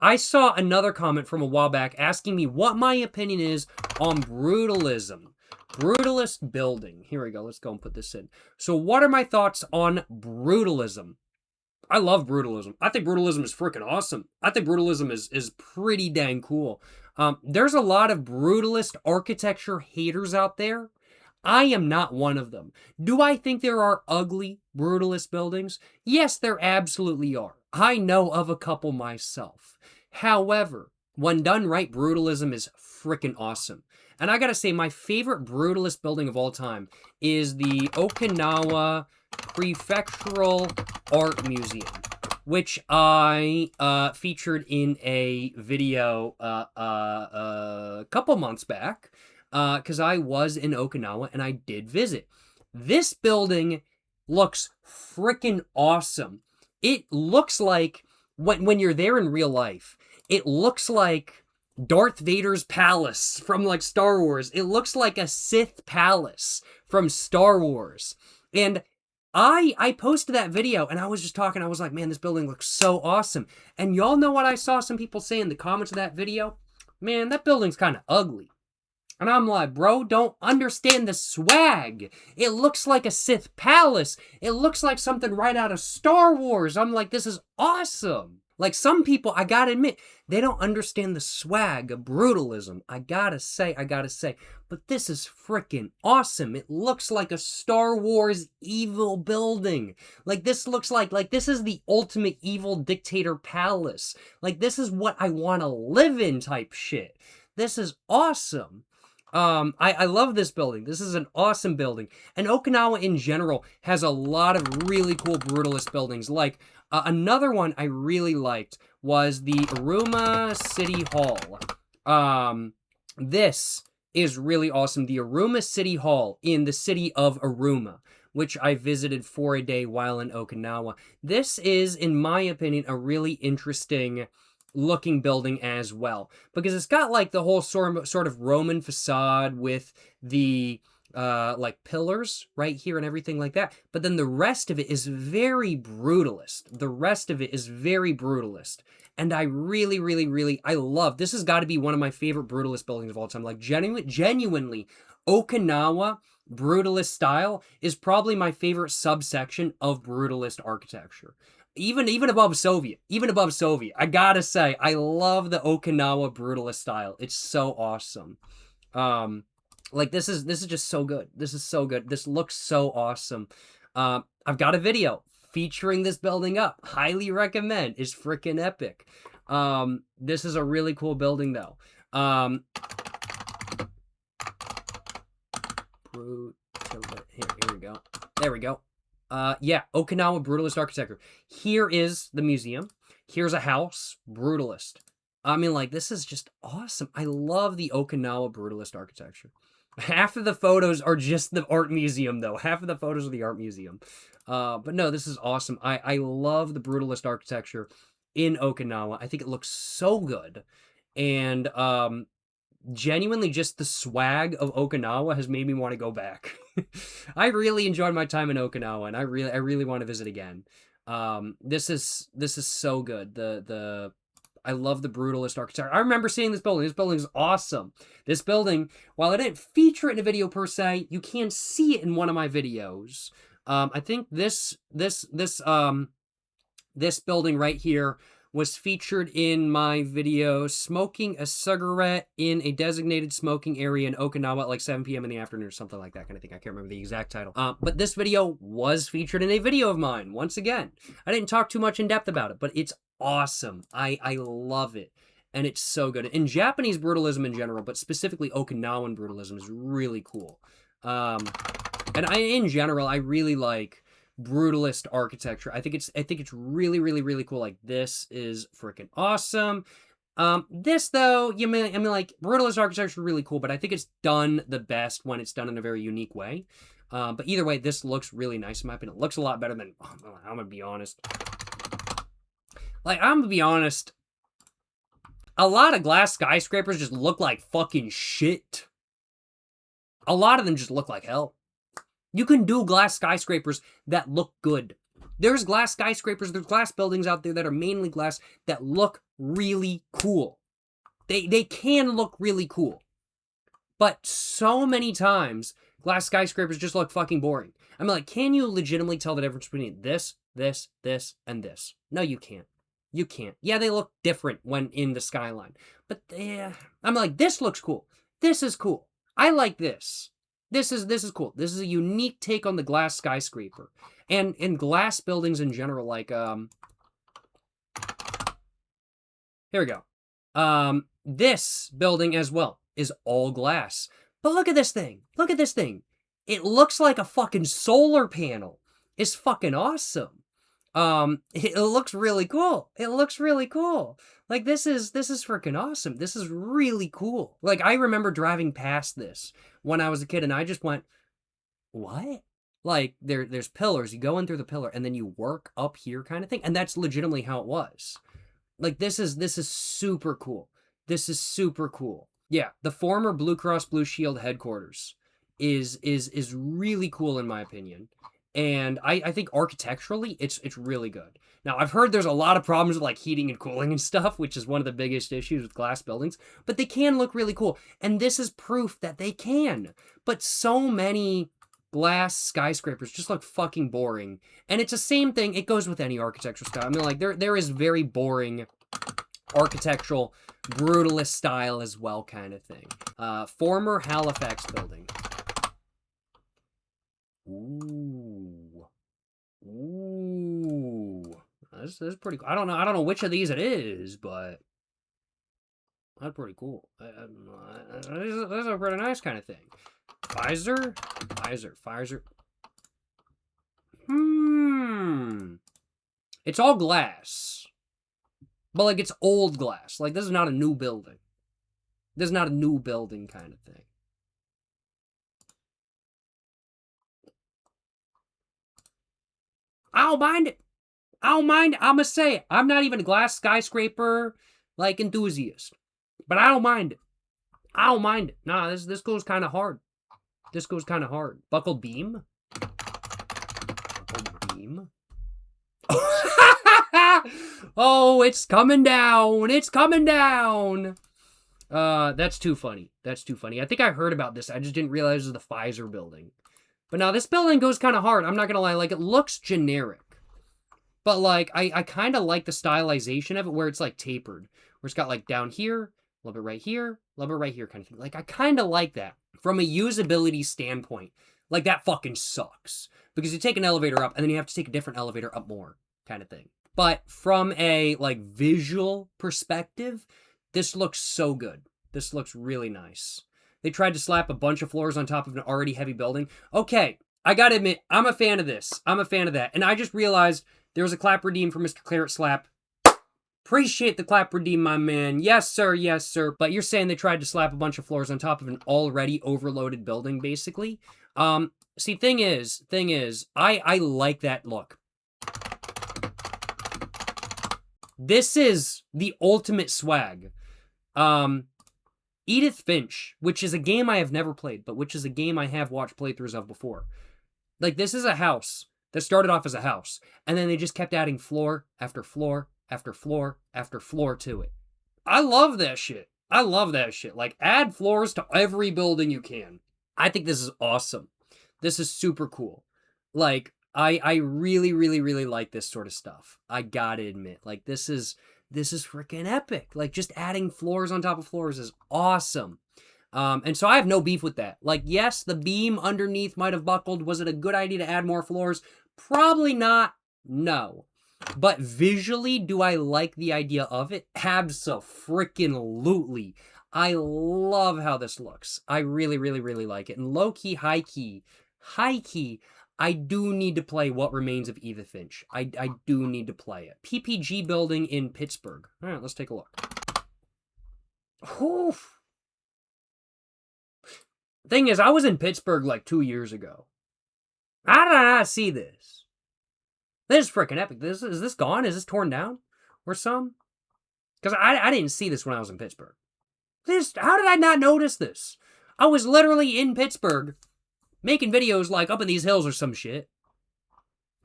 I saw another comment from a while back asking me what my opinion is on brutalism. Brutalist building. Here we go. Let's go and put this in. So what are my thoughts on brutalism? I love brutalism. I think brutalism is freaking awesome. I think brutalism is pretty dang cool. There's a lot of brutalist architecture haters out there. I am not one of them. Do I think there are ugly brutalist buildings? Yes, there absolutely are. I know of a couple myself. However, when done right, brutalism is freaking awesome. And I gotta say, my favorite brutalist building of all time is the Okinawa Prefectural Art Museum, which I featured in a video a couple months back, because I was in Okinawa and I did visit. This building looks freaking awesome. It looks like, when you're there in real life, it looks like Darth Vader's palace from like Star Wars. It looks like a Sith palace from Star Wars. And I posted that video and I was just talking, I was like, man, this building looks so awesome. And y'all know what I saw some people say in the comments of that video? Man, that building's kind of ugly. And I'm like, bro, don't understand the swag. It looks like a Sith palace. It looks like something right out of Star Wars. I'm like, this is awesome. Like, some people, I gotta admit, they don't understand the swag of brutalism. I gotta say. But this is freaking awesome. It looks like a Star Wars evil building. Like, this looks like this is the ultimate evil dictator palace. Like, this is what I want to live in type shit. This is awesome. I love this building. This is an awesome building. And Okinawa in general has a lot of really cool brutalist buildings. Like, another one I really liked was the Aruma City Hall. This is really awesome. The Aruma City Hall in the city of Aruma, which I visited for a day while in Okinawa. This is, in my opinion, a really interesting looking building as well, because it's got like the whole sort of Roman facade with the like pillars right here and everything like that, but then the rest of it is very brutalist. And I really I love this. Has got to be one of my favorite brutalist buildings of all time. Like, genuinely Okinawa brutalist style is probably my favorite subsection of brutalist architecture. Even above Soviet. I gotta say, I love the Okinawa brutalist style. It's so awesome. Like, this is just so good. This is so good. This looks so awesome. I've got a video featuring this building up. Highly recommend. It's freaking epic. This is a really cool building though. Here we go. There we go. Yeah, Okinawa Brutalist Architecture. Here is the museum. Here's a house. Brutalist. I mean, like, this is just awesome. I love the Okinawa Brutalist Architecture. Half of the photos are just the art museum, though. Half of the photos are the art museum. But no, this is awesome. I love the Brutalist Architecture in Okinawa. I think it looks so good. And, genuinely, just the swag of Okinawa has made me want to go back. I really enjoyed my time in Okinawa, and I really want to visit again. This is so good. I love the brutalist architecture. I remember seeing this building. This building is awesome. This building, while I didn't feature it in a video per se, you can see it in one of my videos. I think this building right here was featured in my video, Smoking a Cigarette in a Designated Smoking Area in Okinawa at like 7 p.m. in the afternoon or something like that kind of thing. I can't remember the exact title. But this video was featured in a video of mine. Once again, I didn't talk too much in depth about it, but it's awesome. I love it. And it's so good. And Japanese brutalism in general, but specifically Okinawan brutalism, is really cool. And in general, I really like brutalist architecture. I think it's really cool. Like, this is freaking awesome. This though, I mean like, brutalist architecture is really cool, but I think it's done the best when it's done in a very unique way. But either way, this looks really nice in my opinion. It looks a lot better than, I'm gonna be honest. A lot of glass skyscrapers just look like fucking shit. A lot of them just look like hell. You can do glass skyscrapers that look good. There's glass skyscrapers, there's glass buildings out there that are mainly glass that look really cool. They can look really cool. But so many times, glass skyscrapers just look fucking boring. I'm like, can you legitimately tell the difference between this, this, this, and this? No, you can't. You can't. Yeah, they look different when in the skyline. But yeah, I'm like, this looks cool. This is cool. I like this. This is cool. This is a unique take on the glass skyscraper. And in glass buildings in general, like, here we go. This building as well is all glass. But look at this thing. Look at this thing. It looks like a fucking solar panel. It's fucking awesome. It looks really cool. It looks really cool. Like, this is freaking awesome. This is really cool. Like, I remember driving past this when I was a kid, and I just went, what? Like, there's pillars. You go in through the pillar, and then you work up here kind of thing. And that's legitimately how it was. Like, this is super cool. This is super cool. Yeah, the former Blue Cross Blue Shield headquarters is really cool in my opinion. And I think architecturally, it's really good. Now, I've heard there's a lot of problems with, like, heating and cooling and stuff, which is one of the biggest issues with glass buildings. But they can look really cool. And this is proof that they can. But so many glass skyscrapers just look fucking boring. And it's the same thing. It goes with any architectural style. I mean, like, there is very boring architectural brutalist style as well kind of thing. Former Halifax building. Ooh. This is pretty cool. I don't know which of these it is, but that's pretty cool. This is a pretty nice kind of thing. Pfizer. It's all glass. But, like, it's old glass. Like, this is not a new building. This is not a new building kind of thing. I don't mind it. I don't mind it. I'm gonna say it. I'm not even a glass skyscraper, like, enthusiast. But I don't mind it. I don't mind it. Nah, this goes kind of hard. This goes kind of hard. Buckled beam? Buckled beam? Oh, it's coming down. It's coming down. That's too funny. That's too funny. I think I heard about this. I just didn't realize it was the Pfizer building. But now this building goes kind of hard. I'm not going to lie. Like, it looks generic. But, like, I kind of like the stylization of it where it's, like, tapered. Where it's got, like, down here, a little bit right here, a little bit right here kind of thing. Like, I kind of like that. From a usability standpoint, like, that fucking sucks. Because you take an elevator up, and then you have to take a different elevator up more kind of thing. But from a, like, visual perspective, this looks so good. This looks really nice. They tried to slap a bunch of floors on top of an already heavy building. Okay, I gotta admit, I'm a fan of this. I'm a fan of that. And I just realized there was a clap redeem for Mr. Claret Slap. Appreciate the clap redeem, my man. Yes, sir. Yes, sir. But you're saying they tried to slap a bunch of floors on top of an already overloaded building, basically. See, thing is, I like that look. This is the ultimate swag. Edith Finch, which is a game I have never played, but which is a game I have watched playthroughs of before. Like, this is a house that started off as a house, and then they just kept adding floor after floor after floor after floor to it. I love that shit. I love that shit. Like, add floors to every building you can. I think this is awesome. This is super cool. Like, I really, really, really like this sort of stuff. I gotta admit. Like, this is freaking epic. Like, just adding floors on top of floors is awesome. And so I have no beef with that. Like, yes, the beam underneath might have buckled. Was it a good idea to add more floors? Probably not. No. But visually, do I like the idea of it? Abso-freaking-lutely. I love how this looks. I really, really, really like it. And low-key, high-key, I do need to play What Remains of Edith Finch. I do need to play it. PPG building in Pittsburgh. All right, let's take a look. Oof. Thing is, I was in Pittsburgh like 2 years ago. How did I not see this? This is freaking epic. Is this gone? Is this torn down? Or some? Because I didn't see this when I was in Pittsburgh. How did I not notice this? I was literally in Pittsburgh making videos like up in these hills or some shit.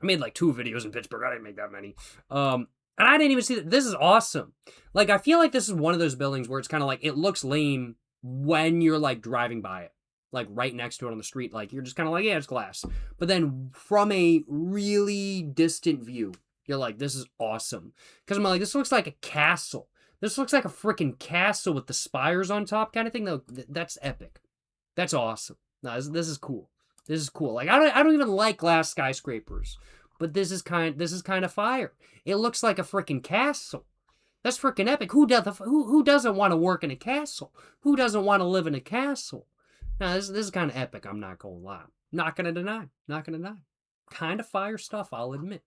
I made like 2 videos in Pittsburgh. I didn't make that many. And I didn't even see that. This is awesome. Like, I feel like this is one of those buildings where it's kind of like, it looks lame when you're, like, driving by it. Like, right next to it on the street. Like, you're just kind of like, yeah, it's glass. But then from a really distant view, you're like, this is awesome. Because I'm like, this looks like a castle. This looks like a freaking castle with the spires on top kind of thing. Though that's epic. That's awesome. No, this is cool. This is cool. Like, I don't even like glass skyscrapers. But this is kind of fire. It looks like a freaking castle. That's freaking epic. Who doesn't want to work in a castle? Who doesn't want to live in a castle? Now this is kind of epic. I'm not gonna lie. Not gonna deny. Not gonna deny. Kind of fire stuff. I'll admit.